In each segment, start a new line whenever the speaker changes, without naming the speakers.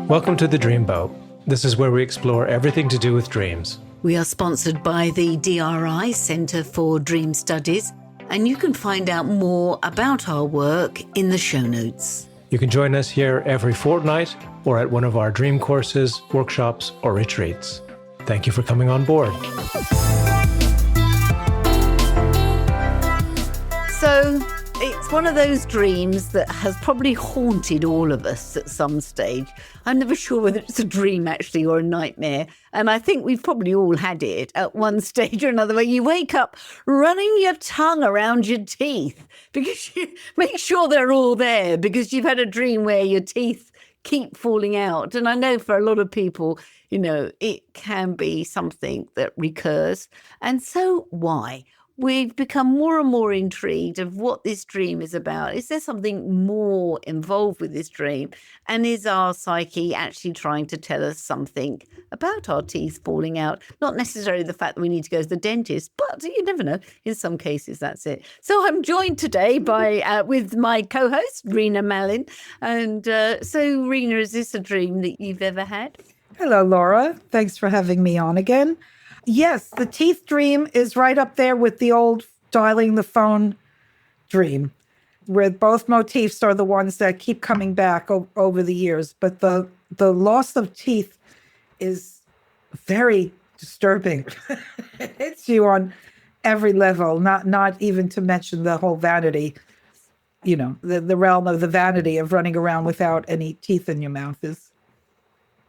Welcome to The Dreamboat. This is where we explore everything to do with dreams.
We are sponsored by the DRI, Centre for Dream Studies, and you can find out more about our work in the show notes.
You can join us here every fortnight or at one of our dream courses, workshops, or retreats. Thank you for coming on board.
So, it's one of those dreams that has probably haunted all of us at some stage. I'm never sure whether it's a dream actually or a nightmare. And I think we've probably all had it at one stage or another, where you wake up running your tongue around your teeth because you make sure they're all there because you've had a dream where your teeth keep falling out. And I know for a lot of people, it can be something that recurs. And so why? We've become more and more intrigued of what this dream is about. Is there something more involved with this dream? And is our psyche actually trying to tell us something about our teeth falling out? Not necessarily the fact that we need to go to the dentist, but you never know. In some cases, that's it. So I'm joined today with my co-host, Rina Malin. And so, Rina, is this a dream that you've ever had?
Hello, Laura. Thanks for having me on again. Yes, the teeth dream is right up there with the old dialing the phone dream, where both motifs are the ones that keep coming back over the years. But the loss of teeth is very disturbing. It hits you on every level, not even to mention the whole vanity, the realm of the vanity of running around without any teeth in your mouth is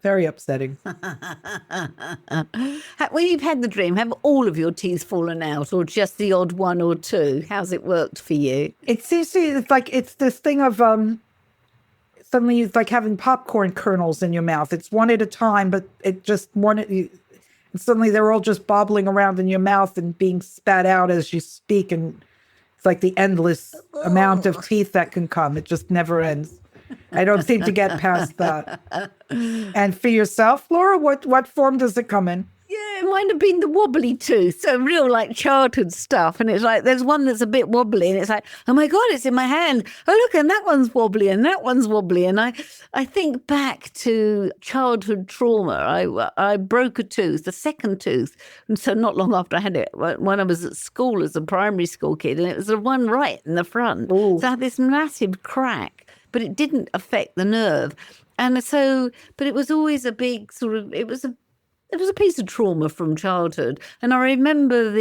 very upsetting.
When you've had the dream, have all of your teeth fallen out or just the odd one or two? How's it worked for you?
It seems to me it's this thing of suddenly it's like having popcorn kernels in your mouth. It's one at a time, but it just and suddenly they're all just bobbling around in your mouth and being spat out as you speak. And it's like the endless amount of teeth that can come. It just never ends. I don't seem to get past that. And for yourself, Laura, what form does it come in?
Yeah, it might have been the wobbly tooth. So real like childhood stuff. And it's like, there's one that's a bit wobbly and it's like, oh my God, it's in my hand. Oh, look, and that one's wobbly and that one's wobbly. And I think back to childhood trauma. I broke a tooth, the second tooth. And so not long after I had it, when I was at school as a primary school kid, and it was the one right in the front.
Ooh.
So I had this massive crack. But it didn't affect the nerve. And so, but it was always a big sort of, it was a piece of trauma from childhood. And I remember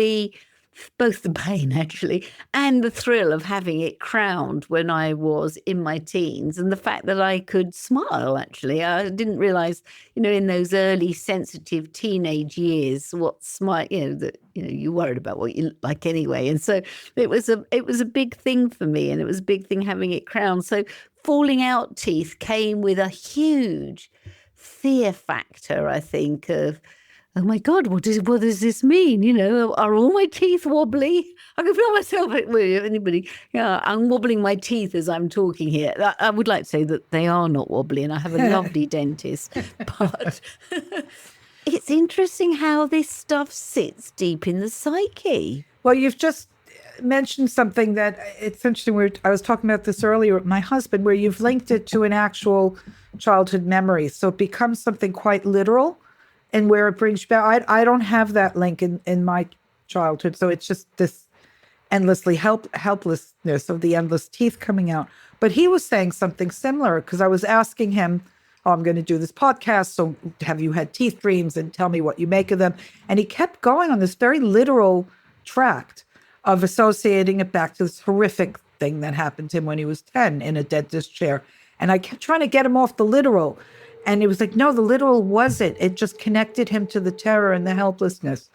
both the pain actually and the thrill of having it crowned when I was in my teens, and the fact that I could smile actually. I didn't realize, in those early sensitive teenage years, what smile, you worried about what you look like anyway. And so it was a big thing for me, and it was a big thing having it crowned. So falling out teeth came with a huge fear factor, I think, of, oh my God, what does this mean? Are all my teeth wobbly? I can feel myself, anybody, I'm wobbling my teeth as I'm talking here. I would like to say that they are not wobbly, and I have a lovely dentist, but it's interesting how this stuff sits deep in the psyche.
Well, you've just mentioned something that it's interesting. I was talking about this earlier with my husband, where you've linked it to an actual childhood memory. So it becomes something quite literal. And where it brings you back, I don't have that link in my childhood. So it's just this endlessly helplessness of the endless teeth coming out. But he was saying something similar, because I was asking him, I'm going to do this podcast, so have you had teeth dreams, and tell me what you make of them. And he kept going on this very literal tract of associating it back to this horrific thing that happened to him when he was 10 in a dentist chair. And I kept trying to get him off the literal. And it was like, no, the literal wasn't. It just connected him to the terror and the helplessness.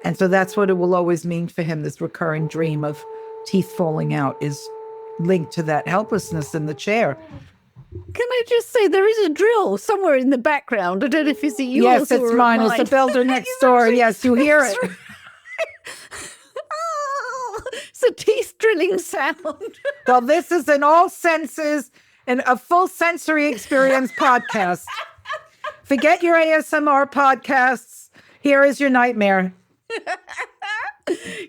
And so that's what it will always mean for him. This recurring dream of teeth falling out is linked to that helplessness in the chair.
Can I just say there is a drill somewhere in the background? I don't know if it's yours.
Yes, it's mine. It's the builder next door. Yes, you hear it.
It's a teeth drilling sound.
Well, this is an all senses and a full sensory experience podcast. Forget your ASMR podcasts. Here is your nightmare.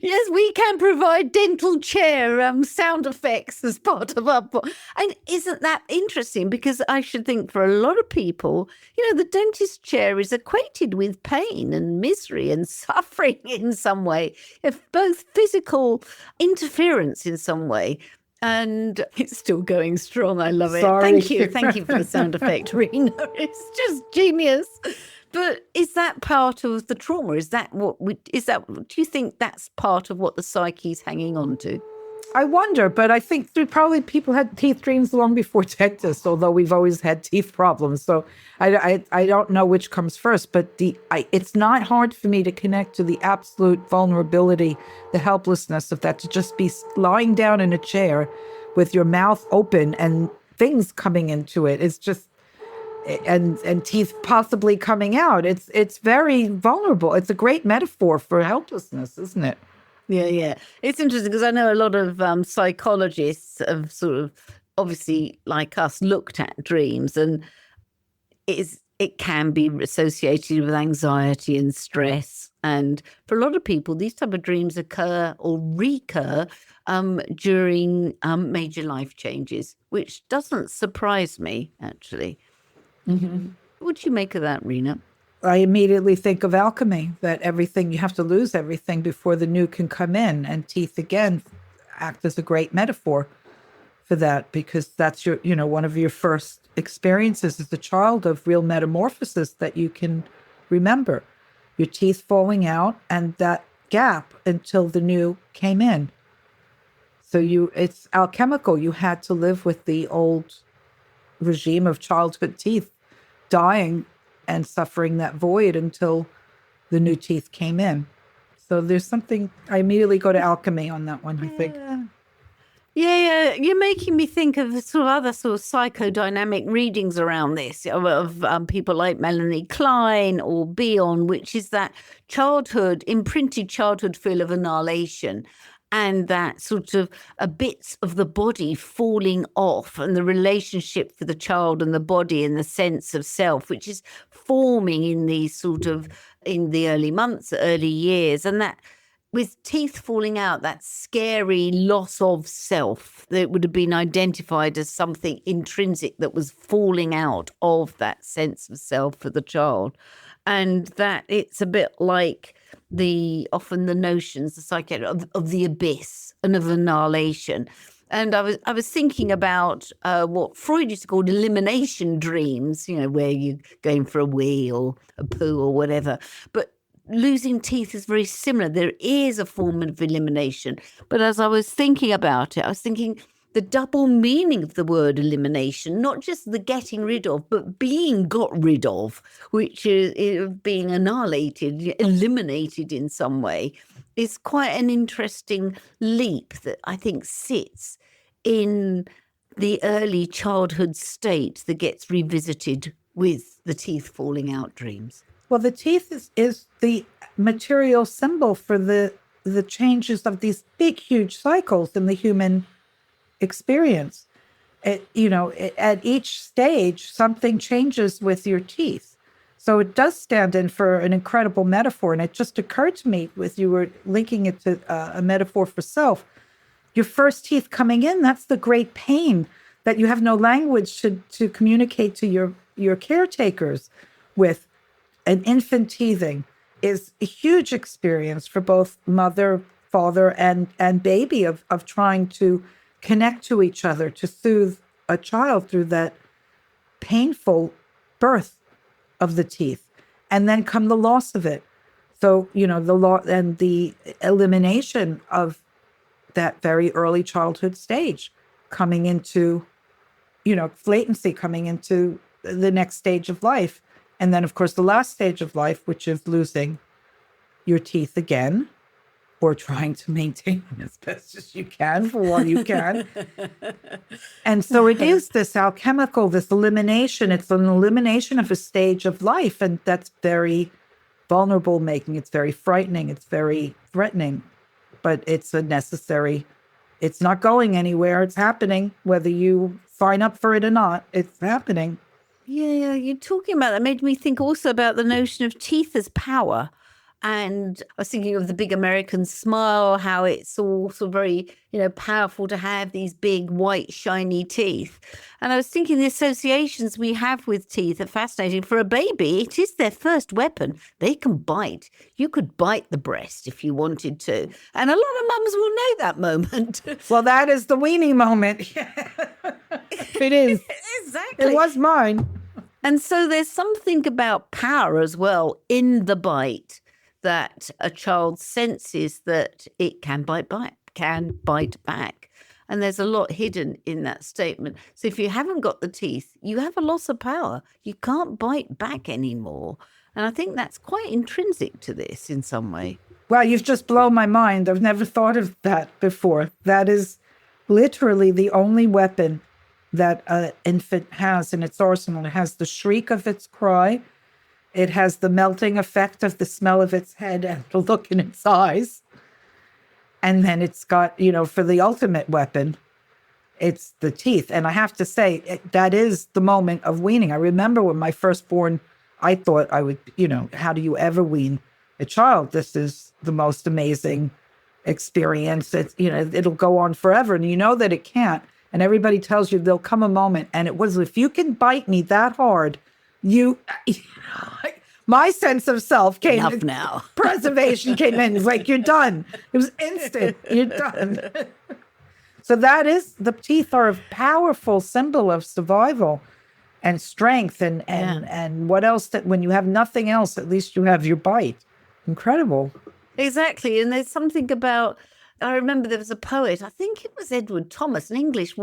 Yes, we can provide dental chair sound effects as part of our. And isn't that interesting? Because I should think for a lot of people, the dentist chair is equated with pain and misery and suffering in some way, if both physical interference in some way. And it's still going strong. I love it.
Sorry.
Thank you. Thank you for the sound effect, Rina. It's just genius. But is that part of the trauma? Do you think that's part of what the psyche's hanging on to?
I wonder, but I think probably people had teeth dreams long before dentists, although we've always had teeth problems. So I don't know which comes first, but it's not hard for me to connect to the absolute vulnerability, the helplessness of that, to just be lying down in a chair with your mouth open and things coming into it. It's just, and teeth possibly coming out. It's very vulnerable. It's a great metaphor for helplessness, isn't it?
Yeah. It's interesting because I know a lot of psychologists have sort of, obviously like us, looked at dreams, and it can be associated with anxiety and stress. And for a lot of people, these type of dreams occur or recur during major life changes, which doesn't surprise me, actually. Mm-hmm. What do you make of that, Rina?
I immediately think of alchemy, that everything, you have to lose everything before the new can come in. And teeth, again, act as a great metaphor for that, because that's one of your first experiences as a child of real metamorphosis that you can remember. Your teeth falling out and that gap until the new came in. So it's alchemical. You had to live with the old regime of childhood teeth dying and suffering that void until the new teeth came in. So there's something, I immediately go to alchemy on that one, I think.
Yeah. You're making me think of sort of other sort of psychodynamic readings around this of people like Melanie Klein or Beyond, which is that imprinted childhood feel of annihilation. And that sort of bits of the body falling off, and the relationship for the child and the body and the sense of self, which is forming in the early months, early years. And that with teeth falling out, that scary loss of self that would have been identified as something intrinsic that was falling out of that sense of self for the child. And that it's a bit like often the notions, the psychiatry of the abyss and of annihilation. And I was thinking about what Freud used to call elimination dreams, where you're going for a wee or a poo or whatever. But losing teeth is very similar. There is a form of elimination. But as I was thinking about it, I was thinking the double meaning of the word elimination, not just the getting rid of, but being got rid of, which is being annihilated, eliminated in some way, is quite an interesting leap that I think sits in the early childhood state that gets revisited with the teeth falling out dreams.
Well, the teeth is the material symbol for the changes of these big, huge cycles in the human experience. At each stage, something changes with your teeth. So it does stand in for an incredible metaphor. And it just occurred to me, with you were linking it to a metaphor for self. Your first teeth coming in, that's the great pain that you have no language to communicate to your caretakers with. An infant teething is a huge experience for both mother, father, and baby of trying to connect to each other, to soothe a child through that painful birth of the teeth. And then come the loss of it. So, the loss and the elimination of that very early childhood stage, coming into, latency, coming into the next stage of life. And then, of course, the last stage of life, which is losing your teeth again, or trying to maintain them as best as you can for all you can. And so it is this alchemical, this elimination. It's an elimination of a stage of life. And that's very vulnerable making. It's very frightening. It's very threatening. But it's it's not going anywhere. It's happening, whether you sign up for it or not. It's happening.
Yeah, you're talking about that made me think also about the notion of teeth as power. And I was thinking of the big American smile, how it's all sort of very, powerful to have these big, white, shiny teeth. And I was thinking the associations we have with teeth are fascinating. For a baby, it is their first weapon. They can bite. You could bite the breast if you wanted to. And a lot of mums will know that moment.
Well, that is the weaning moment. It is.
Exactly.
It was mine.
And so there's something about power as well in the bite, that a child senses that it can bite back. And there's a lot hidden in that statement. So if you haven't got the teeth, you have a loss of power. You can't bite back anymore. And I think that's quite intrinsic to this in some way.
Well, you've just blown my mind. I've never thought of that before. That is literally the only weapon that an infant has in its arsenal. It has the shriek of its cry. It has the melting effect of the smell of its head and the look in its eyes. And then it's got, for the ultimate weapon, it's the teeth. And I have to say, that is the moment of weaning. I remember when my firstborn, I thought I would, how do you ever wean a child? This is the most amazing experience. It's, it'll go on forever. And you know that it can't. And everybody tells you there'll come a moment. And it was, if you can bite me that hard, my sense of self came
Enough now.
Preservation came in. It's like, you're done. It was instant. You're done. So the teeth are a powerful symbol of survival and strength and what else, that when you have nothing else, at least you have your bite. Incredible.
Exactly. And there's something about, I remember there was a poet, I think it was Edward Thomas, an English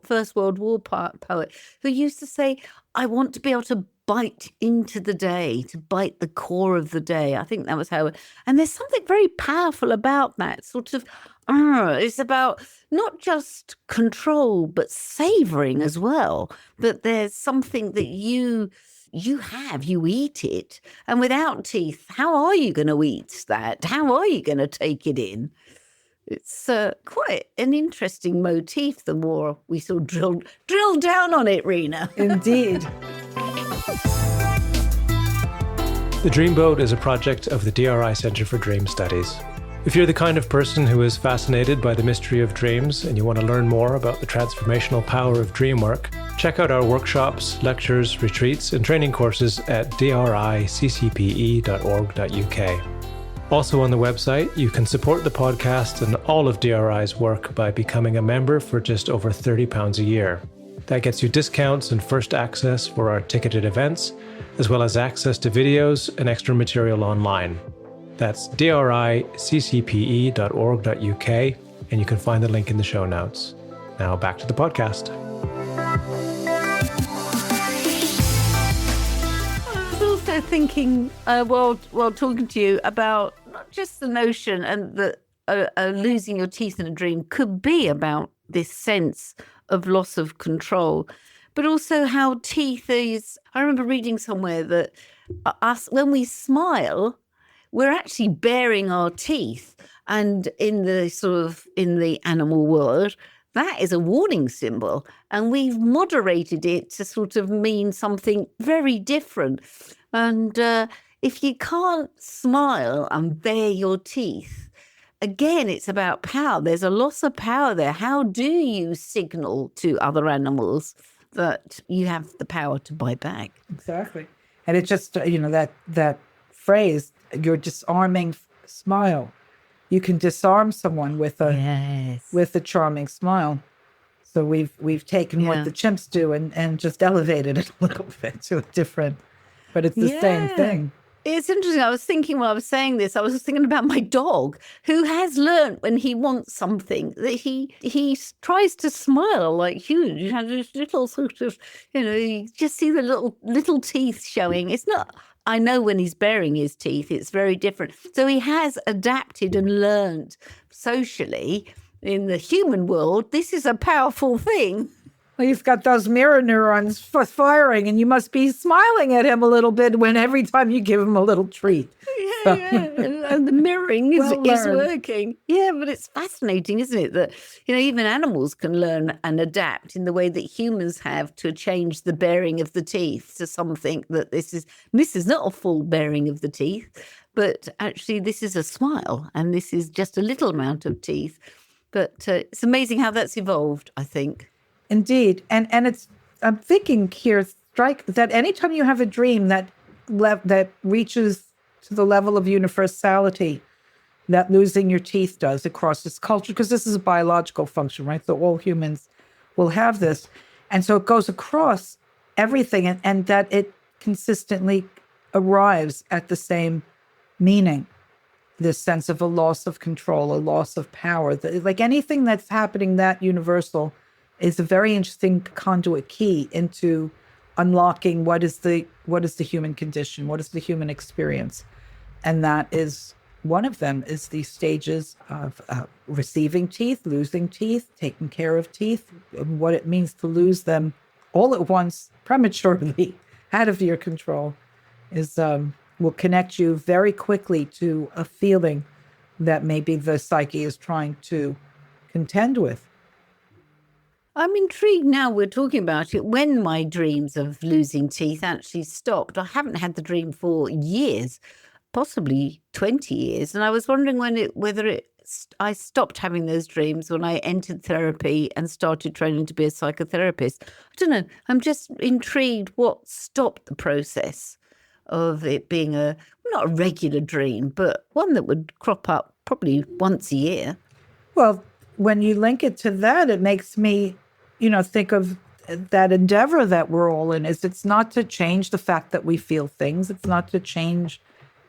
First World War poet, who used to say, I want to be able to bite into the day, to bite the core of the day. I think that was how, and there's something very powerful about that sort of, it's about not just control, but savoring as well. That there's something that you eat it. And without teeth, how are you going to eat that? How are you going to take it in? It's quite an interesting motif, the more we sort of drill down on it, Rina.
Indeed.
The Dreamboat is a project of the DRI Centre for Dream Studies. If you're the kind of person who is fascinated by the mystery of dreams and you want to learn more about the transformational power of dream work, check out our workshops, lectures, retreats, and training courses at driccpe.org.uk. Also on the website, you can support the podcast and all of DRI's work by becoming a member for just over £30 a year. That gets you discounts and first access for our ticketed events, as well as access to videos and extra material online. That's driccpe.org.uk, and you can find the link in the show notes. Now back to the podcast.
I was also thinking, while talking to you, about not just the notion and that losing your teeth in a dream could be about this sense of loss of control, but also how teeth is. I remember reading somewhere that when we smile, we're actually baring our teeth, and in the animal world, that is a warning symbol, and we've moderated it to sort of mean something very different. And if you can't smile and bare your teeth, again, it's about power. There's a loss of power there. How do you signal to other animals that you have the power to bite back?
Exactly. And it's just, that phrase, your disarming smile. You can disarm someone with a charming smile. So we've taken what the chimps do and just elevated it a little bit to a different, but it's the same thing.
It's interesting. I was thinking while I was saying this, I was thinking about my dog, who has learned when he wants something that he tries to smile like you. He has this little sort of, you just see the little teeth showing. It's not, I know when he's baring his teeth, it's very different. So he has adapted and learned socially in the human world. This is a powerful thing.
Well, he's got those mirror neurons firing, and you must be smiling at him a little bit every time you give him a little treat.
And the mirroring is working. Yeah, but it's fascinating, isn't it? That, even animals can learn and adapt in the way that humans have to change the baring of the teeth to something that this is not a full baring of the teeth, but actually this is a smile and this is just a little amount of teeth. But it's amazing how that's evolved, I think.
Indeed. And it's, I'm thinking here, that anytime you have a dream that that reaches to the level of universality that losing your teeth does across this culture, because this is a biological function, right? So all humans will have this. And so it goes across everything, and that it consistently arrives at the same meaning, this sense of a loss of control, a loss of power. Like anything that's happening that universal is a very interesting conduit key into unlocking what is the human condition, what is the human experience. And that is one of them, is these stages of receiving teeth, losing teeth, taking care of teeth, and what it means to lose them all at once, prematurely, out of your control, is will connect you very quickly to a feeling that maybe the psyche is trying to contend with.
I'm intrigued now we're talking about it, when my dreams of losing teeth actually stopped. I haven't had the dream for years, possibly 20 years. And I was wondering I stopped having those dreams when I entered therapy and started training to be a psychotherapist. I don't know. I'm just intrigued what stopped the process of it being not a regular dream, but one that would crop up probably once a year.
Well, when you link it to that, it makes me, think of that endeavor that we're all in. It's not to change the fact that we feel things. It's not to change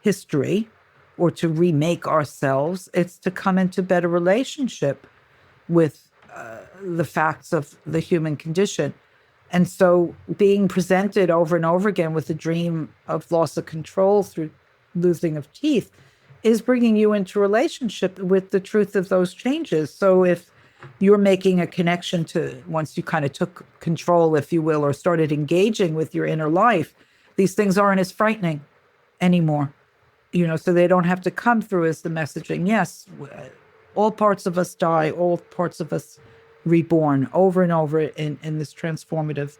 history or to remake ourselves. It's to come into better relationship with the facts of the human condition. And so being presented over and over again with a dream of loss of control through losing of teeth is bringing you into relationship with the truth of those changes. So if you're making a connection to, once you kind of took control, if you will, or started engaging with your inner life, these things aren't as frightening anymore. So they don't have to come through as the messaging. Yes, all parts of us die, all parts of us reborn over and over in this transformative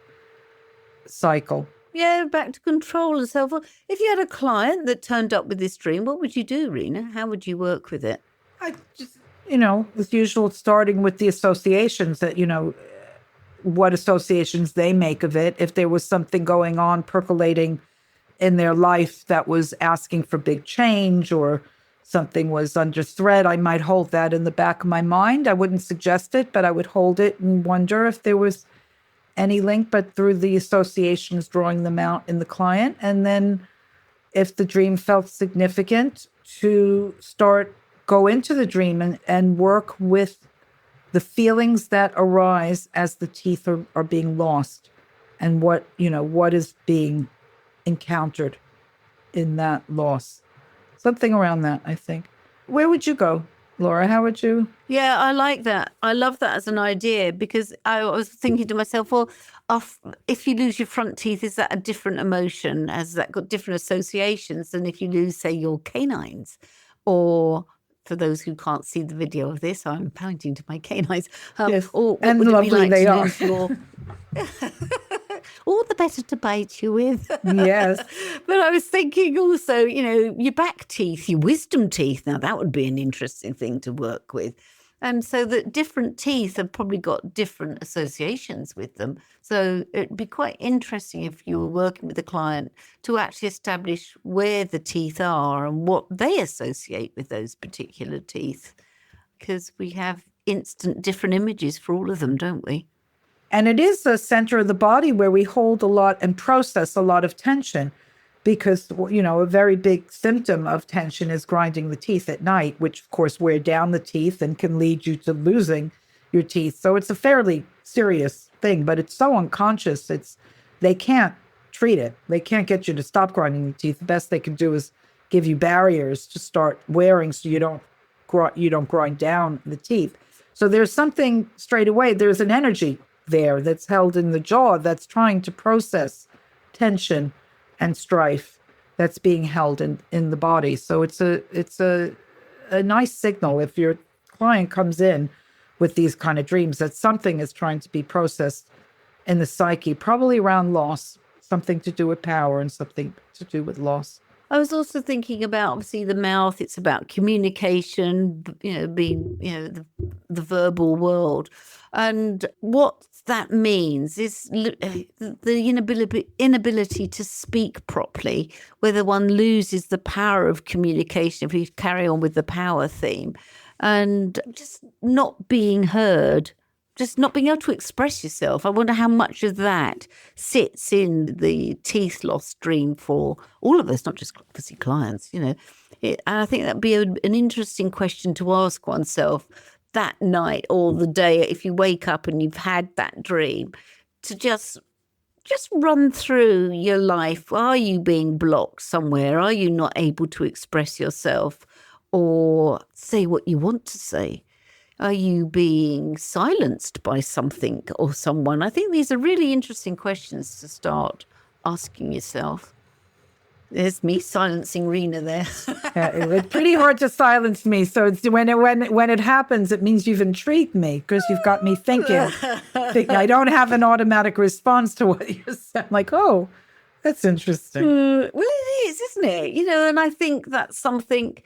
cycle.
Yeah, back to control and so forth. If you had a client that turned up with this dream, what would you do, Rina? How would you work with it?
I just, as usual, starting with the associations that, what associations they make of it. If there was something going on, percolating in their life that was asking for big change, or something was under threat, I might hold that in the back of my mind. I wouldn't suggest it, but I would hold it and wonder if there was any link, but through the associations, drawing them out in the client. And then if the dream felt significant, to go into the dream and work with the feelings that arise as the teeth are being lost, and what is being encountered in that loss. Something around that, I think. Where would you go, Laura? How would you?
Yeah, I like that. I love that as an idea, because I was thinking to myself, well, if you lose your front teeth, is that a different emotion? Has that got different associations than if you lose, say, your canines? Or, for those who can't see the video of this, I'm pointing to my canines.
Yes,
or what
and
would it
lovely
be like
they
to
are.
lose your... All the better to bite you with.
Yes.
But I was thinking also, your back teeth, your wisdom teeth. Now, that would be an interesting thing to work with. And so that different teeth have probably got different associations with them. So it'd be quite interesting if you were working with a client to actually establish where the teeth are and what they associate with those particular teeth. Because we have instant different images for all of them, don't we?
And it is the center of the body where we hold a lot and process a lot of tension, because, a very big symptom of tension is grinding the teeth at night, which of course wear down the teeth and can lead you to losing your teeth. So it's a fairly serious thing, but it's so unconscious. They can't treat it. They can't get you to stop grinding the teeth. The best they can do is give you barriers to start wearing so you don't grind down the teeth. So there's something straight away. There's an energy there that's held in the jaw that's trying to process tension and strife that's being held in the body. So it's a nice signal if your client comes in with these kind of dreams that something is trying to be processed in the psyche, probably around loss, something to do with power and something to do with loss.
I was also thinking about, obviously, the mouth. It's about communication, being, the verbal world. And what that means is the inability to speak properly, whether one loses the power of communication, if we carry on with the power theme, and just not being heard. Just not being able to express yourself. I wonder how much of that sits in the teeth loss dream for all of us, not just obviously clients, And I think that'd be an interesting question to ask oneself that night or the day, if you wake up and you've had that dream, to just run through your life. Are you being blocked somewhere? Are you not able to express yourself or say what you want to say? Are you being silenced by something or someone? I think these are really interesting questions to start asking yourself. There's me silencing Rina there.
Yeah, it's pretty hard to silence me. So it's when it happens, it means you've intrigued me because you've got me thinking. I don't have an automatic response to what you said. I'm like, oh, that's interesting.
Well, it is, isn't it? And I think that's something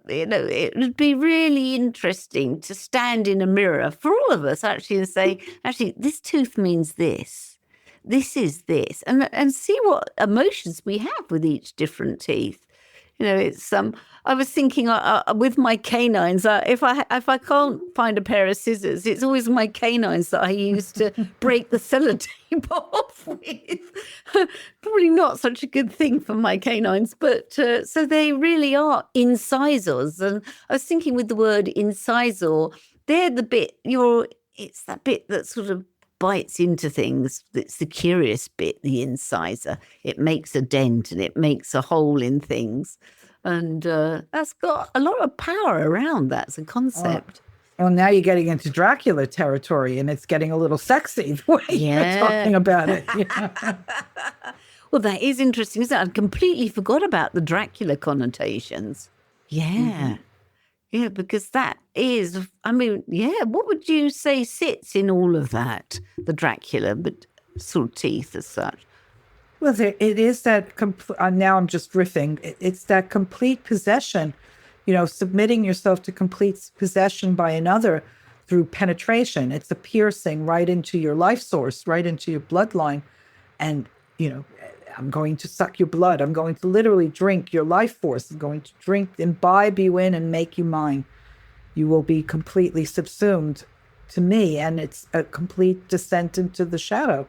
it would be really interesting to stand in a mirror for all of us actually and say, actually, this tooth means this. This is this. And see what emotions we have with each different teeth. It's I was thinking with my canines, if I can't find a pair of scissors, it's always my canines that I use to break the sellotape off with. Probably not such a good thing for my canines, but so they really are incisors. And I was thinking with the word incisor, they're the bit it's that bit that sort of bites into things. It's the curious bit, the incisor. It makes a dent and it makes a hole in things. And that's got a lot of power around that as a concept.
Well, now you're getting into Dracula territory and it's getting a little sexy the way you're talking about it.
Well, that is interesting, isn't it? I completely forgot about the Dracula connotations. Yeah. Mm-hmm. Yeah, because that is, what would you say sits in all of that, the Dracula, but sort of teeth as such?
Well, it is that, now I'm just riffing, it's that complete possession, submitting yourself to complete possession by another through penetration. It's a piercing right into your life source, right into your bloodline. And, I'm going to suck your blood. I'm going to literally drink your life force. I'm going to imbibe you in and make you mine. You will be completely subsumed to me. And it's a complete descent into the shadow.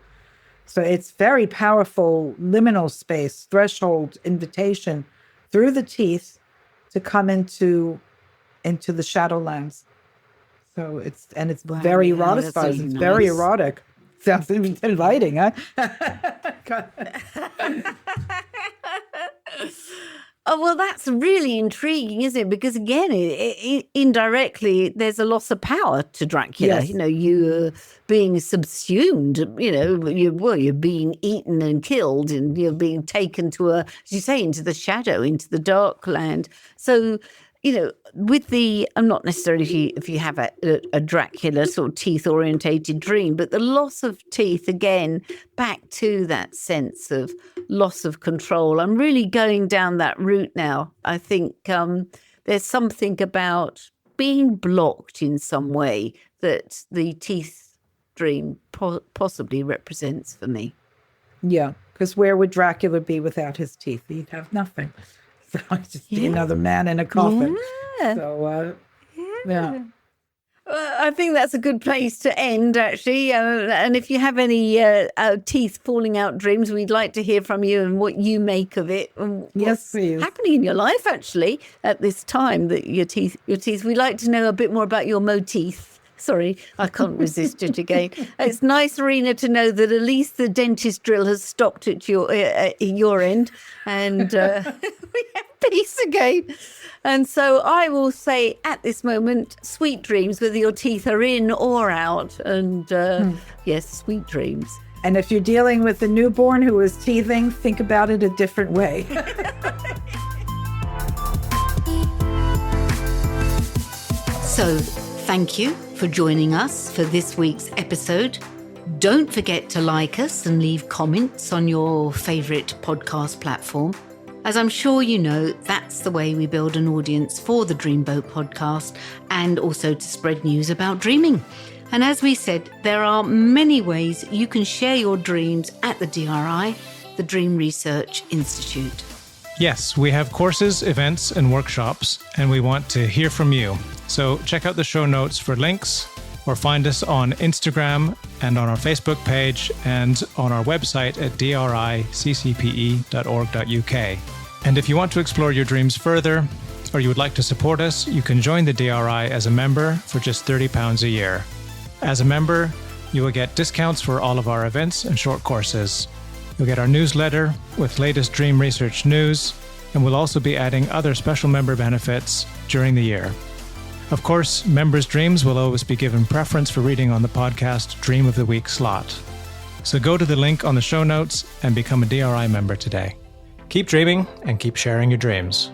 So it's very powerful liminal space, threshold, invitation through the teeth to come into the shadowlands. So it's very eroticized. It's nice. Very erotic. Sounds inviting, huh?
Oh, well, that's really intriguing, isn't it? Because again, indirectly, there's a loss of power to Dracula.
Yes.
You're being subsumed. You're being eaten and killed, and you're being taken to as you say, into the shadow, into the dark land. So, with I'm not necessarily if you have a Dracula sort of teeth-orientated dream, but the loss of teeth, again, back to that sense of loss of control. I'm really going down that route now. I think there's something about being blocked in some way that the teeth dream possibly represents for me.
Yeah, because where would Dracula be without his teeth? He'd have nothing. So I'd just be another man in a coffin.
Yeah.
So, yeah.
Well, I think that's a good place to end, actually. And if you have any teeth falling out dreams, we'd like to hear from you and what you make of it. And
yes, please.
Happening in your life, actually, at this time that your teeth. We'd like to know a bit more about your motif. Sorry, I can't resist it again. It's nice, Rina, to know that at least the dentist drill has stopped at your end, and we have peace again. And so I will say at this moment, sweet dreams, whether your teeth are in or out. And yes, sweet dreams.
And if you're dealing with a newborn who is teething, think about it a different way.
So thank you for joining us for this week's episode. Don't forget to like us and leave comments on your favourite podcast platform. As I'm sure you know, that's the way we build an audience for the Dreamboat podcast and also to spread news about dreaming. And as we said, there are many ways you can share your dreams at the DRI, the Dream Research Institute.
Yes, we have courses, events, and workshops, and we want to hear from you. So check out the show notes for links, or find us on Instagram and on our Facebook page and on our website at driccpe.org.uk. And if you want to explore your dreams further, or you would like to support us, you can join the DRI as a member for just £30 a year. As a member, you will get discounts for all of our events and short courses. You'll get our newsletter with latest dream research news, and we'll also be adding other special member benefits during the year. Of course, members' dreams will always be given preference for reading on the podcast Dream of the Week slot. So go to the link on the show notes and become a DRI member today. Keep dreaming and keep sharing your dreams.